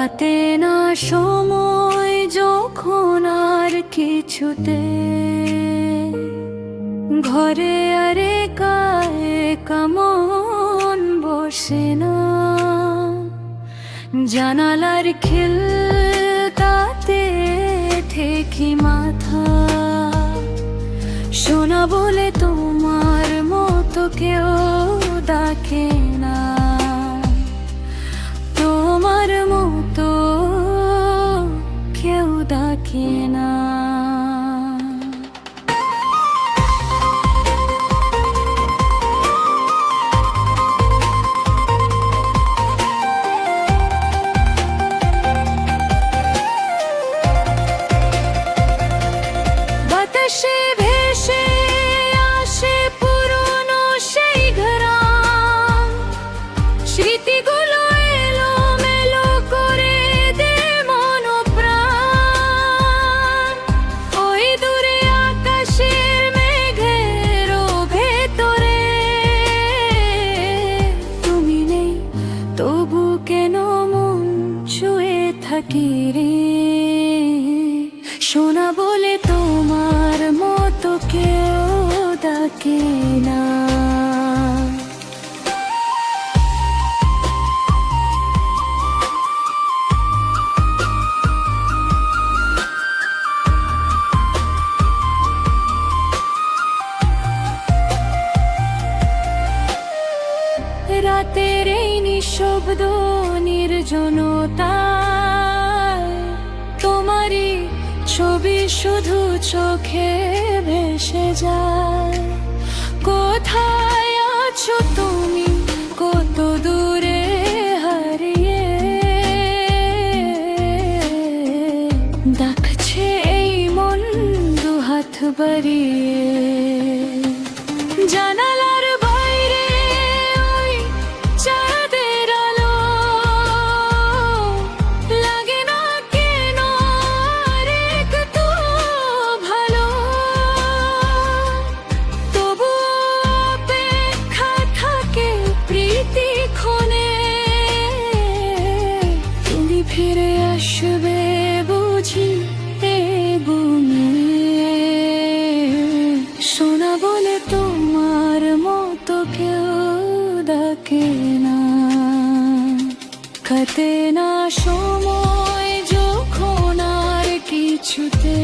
কাটে না সময় যখন আর কিছুতে, ঘরে আরে কায়ে কামন বসে না। জানালার খিল তাতে ঠেকি মাথা, শোনা বলে তোমার মতো কেউ ডাকে না। তোমার মতো কেউ ডাকে না। বাতাসে ভেসে আসে পুরনো সেই ঘ্রাণ, স্মৃতিগুলো এলো মেলো করে দে মন প্রাণ। ওই দূরে আকাশের মেঘের ভেতরে তুমি নেই, তবু কেন মন ছুঁয়ে থাকি রে। শোনা বলে তোমার মতো কেউ ডাকে না। রাতের এই নিঃশব্দ নির্জনতায় তোমারই ছবি শুধু চোখে ভেসে যায়। কোথায় আছো তুমি, কত দূরে হারিয়ে, ডাকছে এই মন দুহাত বাড়িয়ে। জানালার বাইরে ওই চাঁদের আলো লাগে না কেন আর একটু ভালো, তবু অপেক্ষা থাকে প্রীতিক্ষণে। তুমি ফিরে আসবে বুঝি এ গুনে, শোনা বলে তোমার মতো কেউ ডাকে না। কাটে না সময় যখন আর কিছুতে,